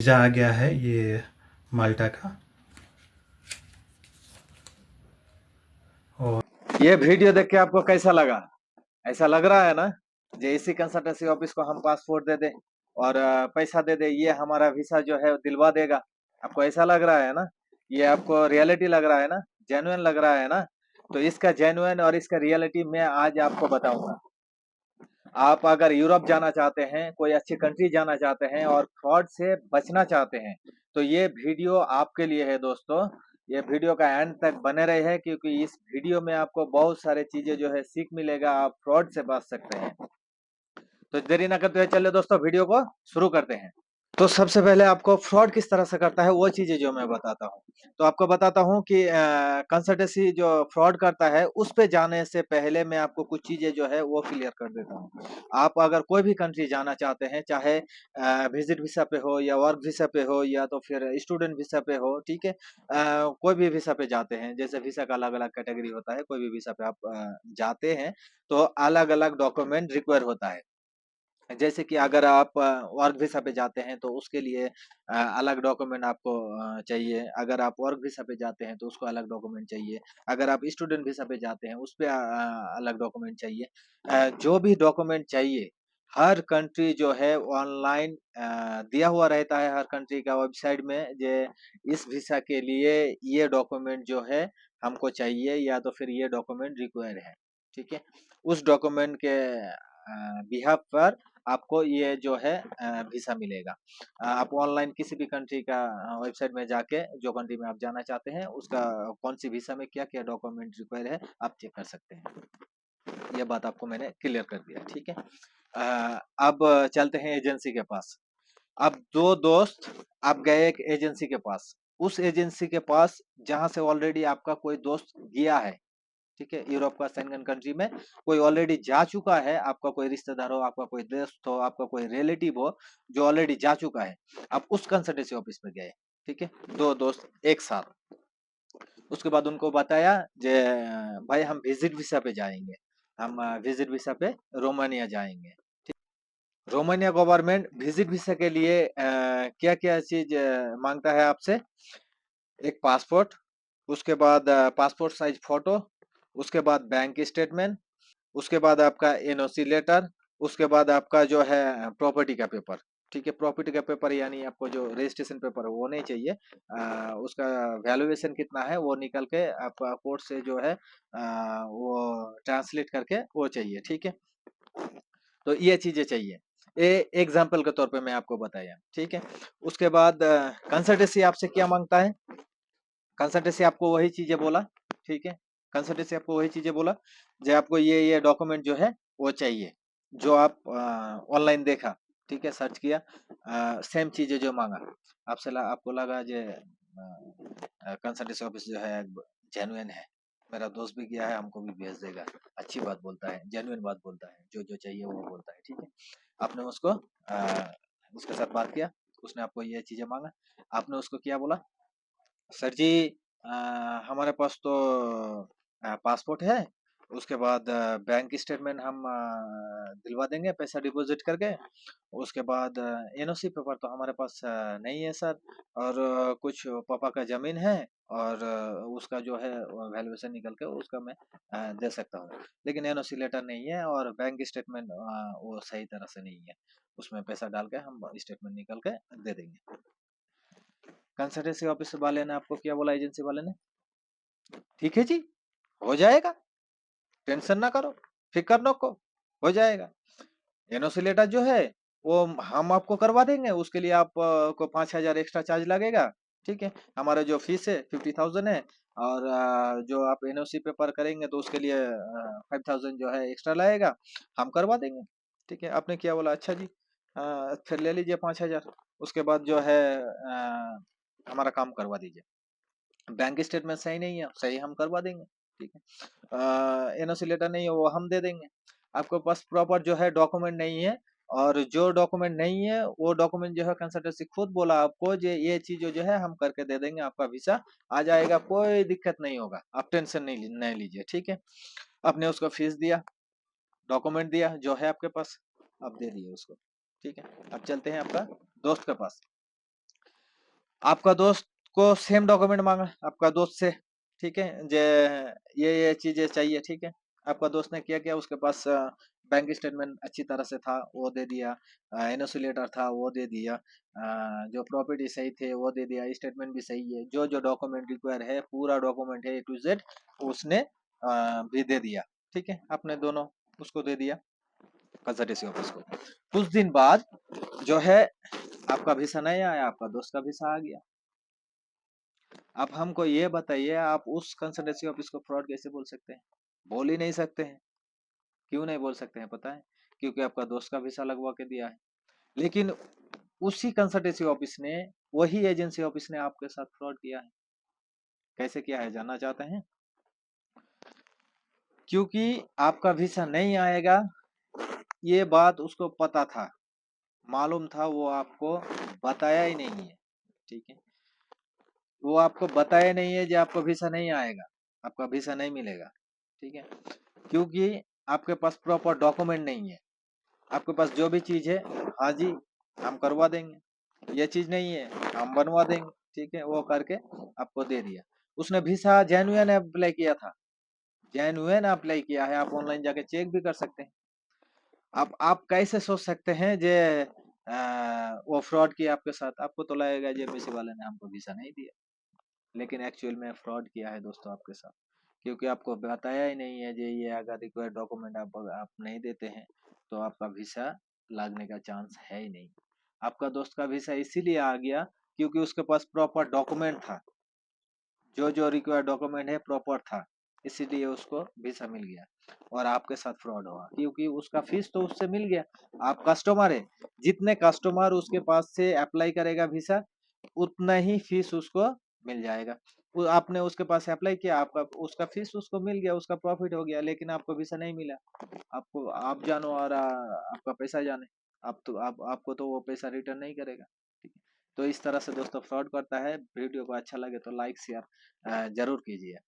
Visa आ गया है ये माल्टा का। और ये वीडियो देख के आपको कैसा लगा? ऐसा लग रहा है ना, इसी कंसल्टेंसी ऑफिस को हम पासपोर्ट दे दें और पैसा दे दें, ये हमारा वीसा जो है दिलवा देगा। आपको ऐसा लग रहा है ना? ये आपको रियलिटी लग रहा है ना? जेन्युइन लग रहा है ना? तो इसका जेन्युइन और इसका रियलिटी मैं आज आपको बताऊंगा। आप अगर यूरोप जाना चाहते हैं, कोई अच्छी कंट्री जाना चाहते हैं और फ्रॉड से बचना चाहते हैं, तो ये वीडियो आपके लिए है दोस्तों। ये वीडियो का एंड तक बने रहे हैं, क्योंकि इस वीडियो में आपको बहुत सारे चीजें जो है सीख मिलेगा, आप फ्रॉड से बच सकते हैं। तो देरी ना करते हुए चलिए दोस्तों वीडियो को शुरू करते हैं। तो सबसे पहले आपको फ्रॉड किस तरह से करता है वो चीजें जो मैं बताता हूँ। तो आपको बताता हूँ कि कंसल्टेंसी जो फ्रॉड करता है उस पे जाने से पहले मैं आपको कुछ चीजें जो है वो क्लियर कर देता हूँ। आप अगर कोई भी कंट्री जाना चाहते हैं, चाहे विजिट वीसा पे हो या वर्क वीसा पे हो या तो फिर स्टूडेंट वीसा पे हो, ठीक है। कोई भी वीसा पे जाते हैं, जैसे वीसा का अलग अलग कैटेगरी होता है, कोई भी वीसा पे आप जाते हैं तो अलग अलग डॉक्यूमेंट रिक्वायर होता है। जैसे कि अगर आप वर्क वीसा पे जाते हैं तो उसके लिए अलग डॉक्यूमेंट आपको चाहिए। अगर आप वर्क वीसा पे जाते हैं तो उसको अलग डॉक्यूमेंट चाहिए। अगर आप स्टूडेंट वीसा पे जाते हैं उस पे अलग डॉक्यूमेंट चाहिए। जो भी डॉक्यूमेंट चाहिए, हर कंट्री जो है ऑनलाइन दिया हुआ रहता है, हर कंट्री का वेबसाइट में, जे इस वीसा के लिए ये डॉक्यूमेंट जो है हमको चाहिए या तो फिर ये डॉक्यूमेंट रिक्वायर है, ठीक है। उस डॉक्यूमेंट के बिहाफ पर आपको ये जो है वीसा मिलेगा। आप ऑनलाइन किसी भी कंट्री का वेबसाइट में जाके, जो कंट्री में आप जाना चाहते हैं उसका कौन सी वीसा में क्या क्या डॉक्यूमेंट रिक्वायर है आप चेक कर सकते हैं। ये बात आपको मैंने क्लियर कर दिया, ठीक है। अब चलते हैं एजेंसी के पास। अब दो दोस्त, आप गए एक एजेंसी के पास। उस एजेंसी के पास जहां से ऑलरेडी आपका कोई दोस्त गया है, ठीक है, यूरोप का शेंगन कंट्री में कोई ऑलरेडी जा चुका है, आपका कोई रिश्तेदार हो, आपका कोई दोस्त हो, आपका कोई रिलेटिव हो जो ऑलरेडी जा चुका है, आप उस कंसल्टेंसी ऑफिस में गए, ठीक है, दो दोस्त एक साथ। उसके बाद उनको बताया जे भाई हम विजिट वीसा पे जाएंगे, हम विजिट वीसा पे रोमानिया जाएंगे। रोमानिया गवर्नमेंट विजिट वीसा के लिए क्या क्या चीज मांगता है आपसे? एक पासपोर्ट, उसके बाद पासपोर्ट साइज फोटो, उसके बाद बैंक स्टेटमेंट, उसके बाद आपका एनओसी लेटर, उसके बाद आपका जो है प्रॉपर्टी का पेपर, ठीक है। प्रॉपर्टी का पेपर यानी आपको जो रजिस्ट्रेशन पेपर है वो नहीं चाहिए, उसका वैल्यूएशन कितना है वो निकल के आपका कोर्ट से जो है वो ट्रांसलेट करके वो चाहिए, ठीक है। तो ये चीजें चाहिए, ये एग्जाम्पल के तौर पे मैं आपको बताया, ठीक है। उसके बाद कंसल्टेंसी आपसे क्या मांगता है? कंसल्टेंसी आपको वही चीजें बोला, ठीक है। कंसल्टेंसी आपको वही चीजें बोला जो आपको ये डॉक्यूमेंट जो है वो चाहिए, जो आप ऑनलाइन देखा, ठीक है, सर्च किया, सेम चीजें जो मांगा। आपको लगा जो कंसल्टेंसी ऑफिस जो है जेन्युइन है, मेरा दोस्त भी गया है, हमको भी भेज देगा, अच्छी बात बोलता है, जेन्युइन बात बोलता है, जो जो चाहिए वो बोलता है, ठीक है। आपने उसको उसके साथ बात किया, उसने आपको ये चीजें मांगा, आपने उसको क्या बोला? सर जी, अ, हमारे पास तो पासपोर्ट है, उसके बाद बैंक स्टेटमेंट हम दिलवा देंगे पैसा डिपॉजिट करके। उसके बाद एनओसी पेपर तो हमारे पास नहीं है सर, और कुछ पापा का जमीन है, और उसका जो है वैल्यूएशन निकल के उसका मैं दे सकता हूँ, लेकिन एनओसी लेटर नहीं है और बैंक स्टेटमेंट वो सही तरह से नहीं है, उसमें पैसा डाल के हम स्टेटमेंट निकल के दे देंगे। कंसल्टेंसी ऑफिस वाले ने आपको क्या बोला, एजेंसी वाले ने? ठीक है जी, हो जाएगा, टेंशन ना करो, फिक्र न को, हो जाएगा। एनओसी लेटर जो है वो हम आपको करवा देंगे, उसके लिए आप को 5,000 एक्स्ट्रा चार्ज लगेगा, ठीक है। हमारा जो फीस है 50,000 है, और जो आप एनओसी पेपर करेंगे तो उसके लिए 5,000 जो है एक्स्ट्रा लगेगा, हम करवा देंगे, ठीक है। आपने क्या बोला? अच्छा जी, फिर ले लीजिए 5,000, उसके बाद जो है हमारा काम करवा दीजिए। बैंक स्टेटमेंट सही नहीं है, सही हम करवा देंगे, ठीक है। एनओसी लेटर नहीं है वो हम दे देंगे। आपके पास प्रॉपर जो है डॉक्यूमेंट नहीं है, और जो डॉक्यूमेंट नहीं है वो डॉक्यूमेंट जो है कंसल्टेंसी खुद बोला आपको ये चीज जो है हम करके दे देंगे, आपका वीसा आ जाएगा, कोई दिक्कत नहीं होगा, आप टेंशन नहीं लीजिए, ठीक है। आपने उसको फीस दिया, डॉक्यूमेंट दिया जो है आपके पास, आप दे दिए उसको, ठीक है। अब चलते हैं आपका दोस्त के पास। आपका दोस्त को सेम डॉक्यूमेंट मांगा आपका दोस्त से, ठीक है, जे ये चीजें चाहिए, ठीक है। आपका दोस्त ने किया क्या, उसके पास बैंक स्टेटमेंट अच्छी तरह से था, वो दे दिया, एनओसी लेटर था, वो दे दिया, जो प्रॉपर्टी सही थे वो दे दिया, स्टेटमेंट भी सही है, जो जो डॉक्यूमेंट रिक्वायर है पूरा डॉक्यूमेंट है A to Z उसने भी दे दिया, ठीक है। आपने दोनों उसको दे दिया कंसल्टेंसी ऑफिस को। कुछ दिन बाद जो है आपका वीसा नहीं आया, आपका दोस्त का वीसा आ गया। आप हमको ये बताइए, आप उस कंसल्टेंसी ऑफिस को फ्रॉड कैसे बोल सकते हैं? बोल ही नहीं सकते हैं। क्यों नहीं बोल सकते हैं पता है? क्योंकि आपका दोस्त का वीसा लगवा के दिया है। लेकिन उसी कंसल्टेंसी ऑफिस ने, वही एजेंसी ऑफिस ने आपके साथ फ्रॉड किया है। कैसे किया है जानना चाहते हैं? क्योंकि आपका वीसा नहीं आएगा ये बात उसको पता था, मालूम था, वो आपको बताया ही नहीं है, ठीक है। वो आपको बताया नहीं है कि आपको वीसा नहीं आएगा, आपका वीसा नहीं मिलेगा, ठीक है। क्योंकि आपके पास प्रॉपर डॉक्यूमेंट नहीं है। आपके पास जो भी चीज है, हाँ जी हम करवा देंगे, ये चीज नहीं है हम बनवा देंगे, ठीक है, वो करके आपको दे दिया। उसने वीसा जेन्युइन अप्लाई किया था, जेन्युइन अप्लाई किया है, आप ऑनलाइन जाके चेक भी कर सकते हैं। आप कैसे सोच सकते हैं जे वो फ्रॉड किया आपके साथ? आपको तो लगेगा जे एमबेसी वाले ने हमको वीसा नहीं दिया, लेकिन एक्चुअल में फ्रॉड किया है दोस्तों आपके साथ। क्योंकि आपको बताया ही नहीं है, ये अगर रिक्वायर्ड डॉक्यूमेंट आप नहीं देते हैं तो आपका वीसा लगने का चांस है ही नहीं। आपका दोस्त का वीसा इसीलिए आ गया क्योंकि उसके पास प्रॉपर डॉक्यूमेंट था, जो जो रिक्वायर्ड डॉक्यूमेंट है प्रॉपर था, इसीलिए उसको वीसा मिल गया। और आपके साथ फ्रॉड हुआ क्योंकि उसका फीस तो उससे मिल गया। आप कस्टमर है, जितने कस्टमर उसके पास से अप्लाई करेगा वीसा उतना ही फीस उसको मिल जाएगा। आपने उसके पास अप्लाई किया, आपका उसका फीस उसको मिल गया, उसका प्रॉफिट हो गया, लेकिन आपको वीसा नहीं मिला। आपको आप जानो और आपका पैसा जाने। आप तो आपको तो वो पैसा रिटर्न नहीं करेगा, ठीक है। तो इस तरह से दोस्तों फ्रॉड करता है। वीडियो को अच्छा लगे तो लाइक शेयर जरूर कीजिए।